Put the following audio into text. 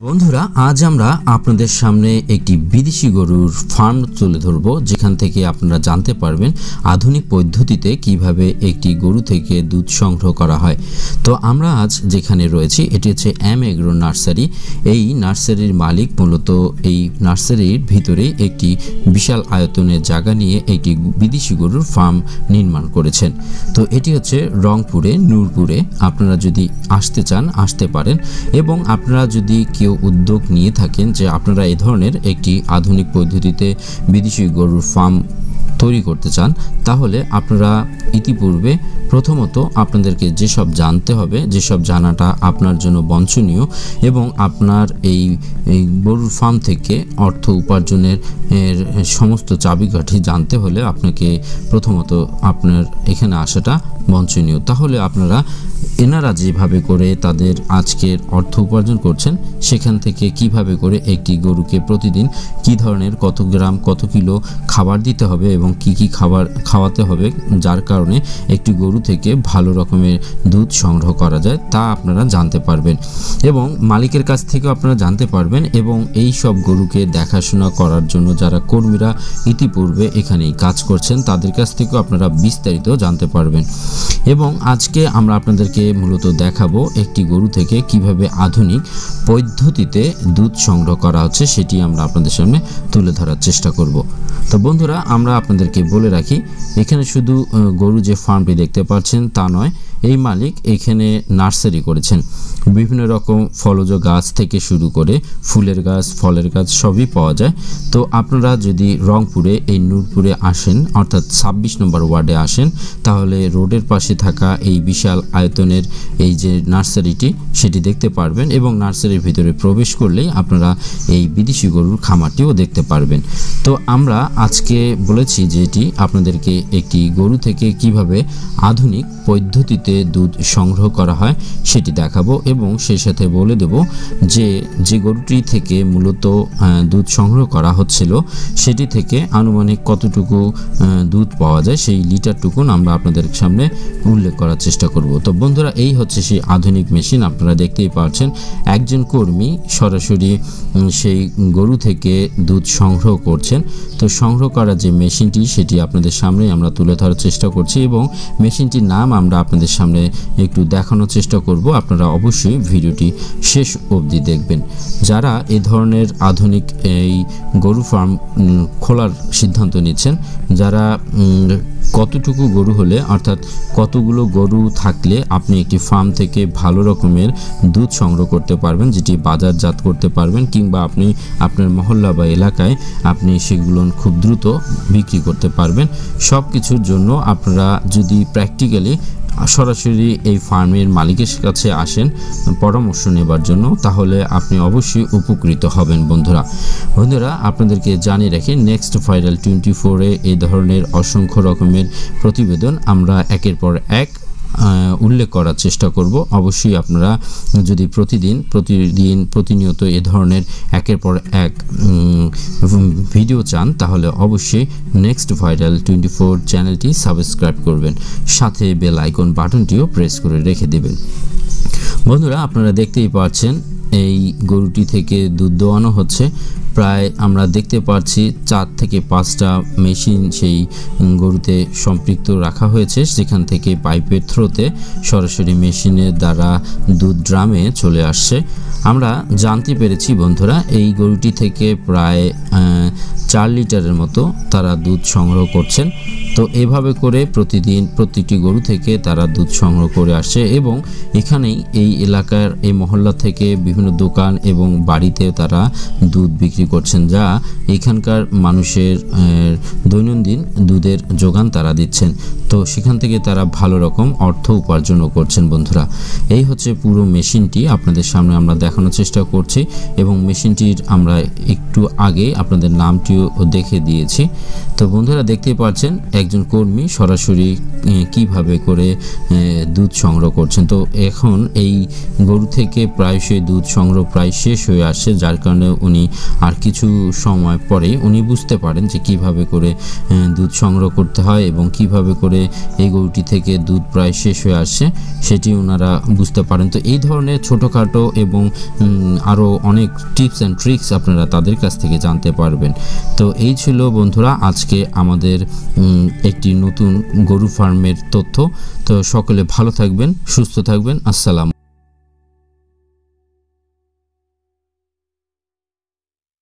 বন্ধুরা, আজ আমরা আপনাদের সামনে একটি বিদেশি গরুর ফার্ম তুলে ধরব, যেখান থেকে আপনারা জানতে পারবেন আধুনিক পদ্ধতিতে কিভাবে একটি গরু থেকে দুধ সংগ্রহ করা হয়। তো আমরা আজ যেখানে রয়েছি এটি হচ্ছে এম এগ্রো নার্সারি। এই নার্সারির মালিক মূলত এই নার্সারির ভিতরে একটি বিশাল আয়তনের জায়গা নিয়ে একটি বিদেশি গরুর ফার্ম নির্মাণ করেছেন। তো এটি হচ্ছে রংপুরে নূরপুরে। আপনারা যদি আসতে চান আসতে পারেন, এবং আপনারা যদি কেউ উদ্যোগ নিয়ে থাকেন যে আপনারা এই ধরনের একটি আধুনিক পদ্ধতিতে বিদেশি গরুর ফার্ম তৈরি করতে চান, তাহলে আপনারা ইতিপূর্বে প্রথমত আপনাদেরকে যেসব জানতে হবে, যেসব জানাটা আপনার জন্য বাঞ্ছনীয় এবং আপনার এই গরুর ফার্ম থেকে অর্থ উপার্জনের সমস্ত চাবিকাঠি জানতে হলে আপনাকে প্রথমত আপনার এখানে আসাটা বাঞ্ছনীয়। তাহলে আপনারা এনারা যেভাবে করে তাদের আজকের অর্থ উপার্জন করছেন, সেখান থেকে কিভাবে করে একটি গরুকে প্রতিদিন কি ধরনের কত গ্রাম কত কিলো খাবার দিতে হবে এবং কি খাবার খাওয়াতে হবে, যার কারণে একটি গরু থেকে ভালো রকমের দুধ সংগ্রহ করা যায়, তা আপনারা জানতে পারবেন এবং মালিকের কাছ থেকেও আপনারা জানতে পারবেন। এবং এই সব গরুকে দেখাশোনা করার জন্য যারা কর্মীরা ইতিপূর্বে এখানেই কাজ করছেন, তাদের কাছ থেকেও আপনারা বিস্তারিত জানতে পারবেন। এবং আজকে আমরা আপনাদেরকে মূলত দেখাবো একটি গরু থেকে কিভাবে আধুনিক পদ্ধতিতে দুধ সংগ্রহ করা হচ্ছে, সেটি আমরা আপনাদের সামনে তুলে ধরার চেষ্টা করব। তো বন্ধুরা, আমরা আপনাদেরকে বলে রাখি, এখানে শুধু গরু যে ফার্মটি দেখতে পাচ্ছেন তা নয়, এই মালিক এখানে নার্সারি করেছেন। বিভিন্ন রকম ফলজ গাছ থেকে শুরু করে ফুলের গাছ, ফলের গাছ সবই পাওয়া যায়। তো আপনারা যদি রংপুরে এই নূরপুরে আসেন, অর্থাৎ 26 নম্বর ওয়ার্ডে আসেন, তাহলে রোডের পাশে থাকা এই বিশাল আয়তনের এই যে নার্সারিটি সেটি দেখতে পারবেন এবং নার্সারির ভিতরে প্রবেশ করলেই আপনারা এই বিদেশি গরুর খামারটিও দেখতে পারবেন। তো আমরা আজকে বলেছি যে এটি আপনাদেরকে একটি গরু থেকে কিভাবে আধুনিক পদ্ধতিতে দুধ সংগ্রহ করা হয় সেটি দেখাবো এবং সেই সাথে বলে দেব যে গরুটি থেকে মূলত দুধ সংগ্রহ করা হচ্ছিল সেটি থেকে আনুমানিক কতটুকু দুধ পাওয়া যায়, সেই লিটারটুকুন আমরা আপনাদের সামনে উল্লেখ করার চেষ্টা করব। তো বন্ধুরা, এই হচ্ছে সেই আধুনিক মেশিন। আপনারা দেখতেই পাচ্ছেন একজন কর্মী সরাসরি সেই গরু থেকে দুধ সংগ্রহ করছেন। তো সংগ্রহ করার যে মেশিনটি সেটি আপনাদের সামনে আমরা তুলে ধরার চেষ্টা করছি এবং মেশিনটির নাম আমরা আপনাদের সামনে একটু দেখানোর চেষ্টা করব। আপনারা অবশ্যই ভিডিওটি শেষ অবধি দেখবেন। যারা এ ধরনের আধুনিক এই গরু ফার্ম খোলার সিদ্ধান্ত নিচ্ছেন, যারা কতটুকু গরু হলে অর্থাৎ কতগুলো গরু থাকলে আপনি একটি ফার্ম থেকে ভালো রকমের দুধ সংগ্রহ করতে পারবেন, যেটি বাজারজাত করতে পারবেন, কিংবা আপনি আপনার মহল্লা বা এলাকায় আপনি সেগুলো খুব দ্রুত বিক্রি করতে পারবেন, সব কিছুর জন্য আপনারা যদি প্র্যাকটিক্যালি সরাসরি এই ফার্মের মালিকের কাছে আসেন পরামর্শ নেবার জন্য, তাহলে আপনি অবশ্যই উপকৃত হবেন। বন্ধুরা, আপনাদেরকে জানিয়ে রাখি, নেক্সট ভাইরাল 24-এ এই ধরনের অসংখ্য রকমের প্রতিবেদন আমরা একের পর এক উল্লেখ করার চেষ্টা করব। অবশ্যই আপনারা যদি প্রতিনিয়ত এ ধরনের একের পর এক ভিডিও চান, তাহলে অবশ্যই নেক্সট ভাইরাল 24 চ্যানেলটি সাবস্ক্রাইব করবেন, সাথে বেল আইকন বাটনটিও প্রেস করে রেখে দেবেন। বন্ধুরা, আপনারা দেখতেই পাচ্ছেন এই গরুটি থেকে দুধ দোয়ানো হচ্ছে। প্রায় আমরা দেখতে পাচ্ছি 4 থেকে 5টা মেশিন সেই গরুতে সম্পৃক্ত রাখা হয়েছে, সেখান থেকে পাইপের থ্রোতে সরাসরি মেশিনের দ্বারা দুধ ড্রামে চলে আসছে। আমরা জানতে পেরেছি বন্ধুরা, এই গরুটি থেকে প্রায় 4 লিটারের মতো তারা দুধ সংগ্রহ করছেন। তো এভাবে করে প্রতিদিন প্রতিটি গরু থেকে তারা দুধ সংগ্রহ করে আসছে এবং এখানেই এই এলাকার এই মহল্লা থেকে বিভিন্ন দোকান এবং বাড়িতে তারা দুধ বিক্রি করছেন, যা এখানকার মানুষের দৈনন্দিন দুধের যোগান তারা দিচ্ছেন। তো সেখান থেকে তারা ভালো রকম অর্থ উপার্জনও করছেন। বন্ধুরা, এই হচ্ছে পুরো মেশিনটি আপনাদের সামনে আমরা দেখানোর চেষ্টা করছি এবং মেশিনটির আমরা একটু আগে আপনাদের নামটিও দেখে দিয়েছি। তো বন্ধুরা, দেখতেই পাচ্ছেন একজন কর্মী সরাসরি কিভাবে করে দুধ সংগ্রহ করছেন। তো এখন এই গরু থেকে প্রায়শই দুধ সংগ্রহ প্রায় শেষ হয়ে আসছে, যার কারণে উনি আর আর কিছু সময় পরে উনি বুঝতে পারেন যে কিভাবে করে দুধ সংগ্রহ করতে হয় এবং কিভাবে করে এই গরুটি থেকে দুধ প্রায় শেষ হয়ে আসছে সেটি ওনারা বুঝতে পারেন। তো এই ধরনের ছোটোখাটো এবং আরও অনেক টিপস অ্যান্ড ট্রিক্স আপনারা তাদের কাছ থেকে জানতে পারবেন। তো এই ছিল বন্ধুরা আজকে আমাদের একটি নতুন গরু ফার্মের তথ্য। তো সকলে ভালো থাকবেন, সুস্থ থাকবেন। আসসালামু